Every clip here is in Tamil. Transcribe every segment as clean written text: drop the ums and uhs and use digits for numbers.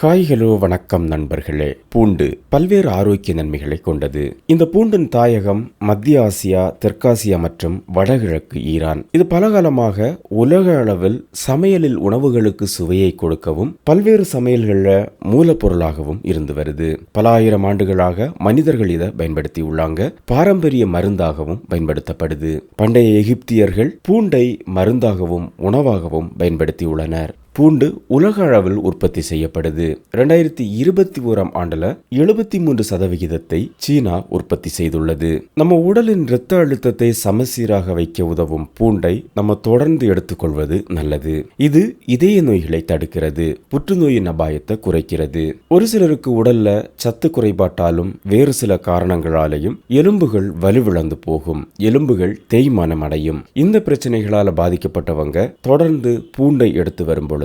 ஹாய் ஹலோ வணக்கம் நண்பர்களே. பூண்டு பல்வேறு ஆரோக்கிய நன்மைகளை கொண்டது. இந்த பூண்டின் தாயகம் மத்திய ஆசியா, தெற்காசியா மற்றும் வடகிழக்கு ஈரான். இது பலகாலமாக உலக அளவில் சமையலில் உணவுகளுக்கு சுவையை கொடுக்கவும் பல்வேறு சமையல்களில் மூலப்பொருளாகவும் இருந்து வருது. பல ஆயிரம் ஆண்டுகளாக மனிதர்கள் இதை பயன்படுத்தி உள்ளாங்க. பாரம்பரிய மருந்தாகவும் பயன்படுத்தப்படுது. பண்டைய எகிப்தியர்கள் பூண்டை மருந்தாகவும் உணவாகவும் பயன்படுத்தி உள்ளனர். பூண்டு உலக அளவில் உற்பத்தி செய்யப்படுது. 2021 ஆண்டுல 73% சீனா உற்பத்தி செய்துள்ளது. நம்ம உடலின் இரத்த அழுத்தத்தை சமசீராக வைக்க உதவும் பூண்டை நம்ம தொடர்ந்து எடுத்துக்கொள்வது நல்லது. இது இதய நோய்களை தடுக்கிறது, புற்றுநோயின் அபாயத்தை குறைக்கிறது. ஒரு சிலருக்கு உடல்ல சத்து குறைபாட்டாலும் வேறு சில காரணங்களாலேயும் எலும்புகள் வலுவிழந்து போகும், எலும்புகள் தேய்மானம் அடையும். இந்த பிரச்சனைகளால் பாதிக்கப்பட்டவங்க தொடர்ந்து பூண்டை எடுத்து வரும்போது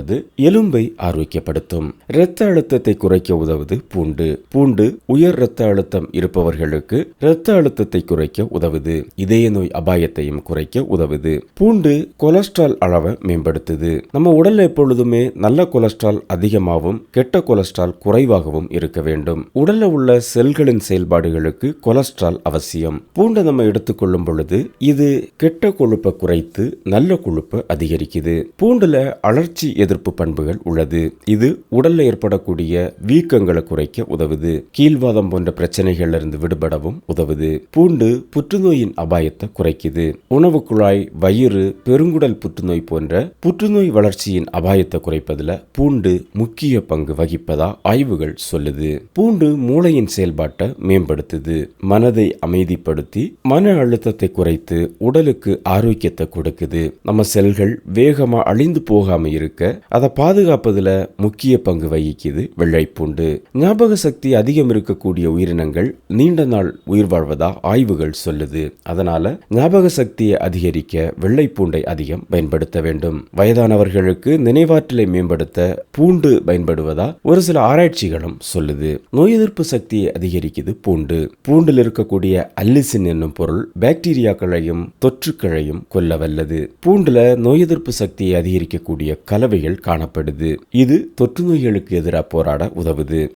எலும்பை ஆரோக்கியப்படுத்தும். இரத்த அழுத்தத்தை குறைக்க உதவுது பூண்டு. பூண்டு உயர் இரத்த அழுத்தம் இருப்பவர்களுக்கு இரத்த அழுத்தத்தை குறைக்க உதவுது. இதய நோய் அபாயத்தையும் குறைக்க உதவுது. பூண்டு கொலஸ்ட்ரால் அளவை மேம்படுத்துது. நம்ம உடல்ல எப்பொழுதுமே நல்ல கொலஸ்ட்ரால் அதிகமாகவும் கெட்ட கொலஸ்ட்ரால் குறைவாகவும் இருக்க வேண்டும். உடல்ல உள்ள செல்களின் செயல்பாடுகளுக்கு கொலஸ்ட்ரால் அவசியம். பூண்டை நம்ம எடுத்துக்கொள்ளும் பொழுது இது கெட்ட கொழுப்பை குறைத்து நல்ல கொழுப்பை அதிகரிக்குது. பூண்டுல அழற்சி எதிர்ப்பு பண்புகள் உள்ளது. இது உடல்ல ஏற்படக்கூடிய வீக்கங்களை குறைக்க உதவுது. கீழ்வாதம் போன்ற பிரச்சனைகள்ல இருந்து விடுபடவும் உதவுது. பூண்டு புற்றுநோயின் அபாயத்தை குறைக்குது. உணவு குழாய், வயிறு, பெருங்குடல் புற்றுநோய் போன்ற புற்றுநோய் வளர்ச்சியின் அபாயத்தை குறைப்பதுல பூண்டு முக்கிய பங்கு வகிப்பதா ஆய்வுகள் சொல்லுது. பூண்டு மூளையின் செயல்பாட்டை மேம்படுத்துது. மனதை அமைதிப்படுத்தி மன அழுத்தத்தை குறைத்து உடலுக்கு ஆரோக்கியத்தை கொடுக்குது. நம்ம செல்கள் வேகமா அழிந்து போகாம இருக்க அதை பாதுகாப்பதுல முக்கிய பங்கு வகிக்குது வெள்ளைப்பூண்டு. ஞாபக சக்தி அதிகம் இருக்கக்கூடிய உயிரினங்கள் நீண்ட நாள் உயிர் வாழ்வதா ஆய்வுகள் சொல்லுது. அதனால ஞாபக சக்தியை அதிகரிக்க வெள்ளைப்பூண்டை அதிகம் பயன்படுத்த வேண்டும். வயதானவர்களுக்கு நினைவாற்றலை மேம்படுத்த பூண்டு பயன்படுவதா ஒரு சில ஆராய்ச்சிகளும் சொல்லுது. நோய் எதிர்ப்பு சக்தியை அதிகரிக்குது பூண்டு. பூண்டில் இருக்கக்கூடிய அல்லிசின் என்னும் பொருள் பாக்டீரியாக்களையும் தொற்றுக்களையும் கொல்ல வல்லது. பூண்டுல நோய் எதிர்ப்பு சக்தியை அதிகரிக்கக்கூடிய கலவைகள் காணப்படுது. இது தொற்று நோய்களுக்கு எதிராக போராட உதவுது.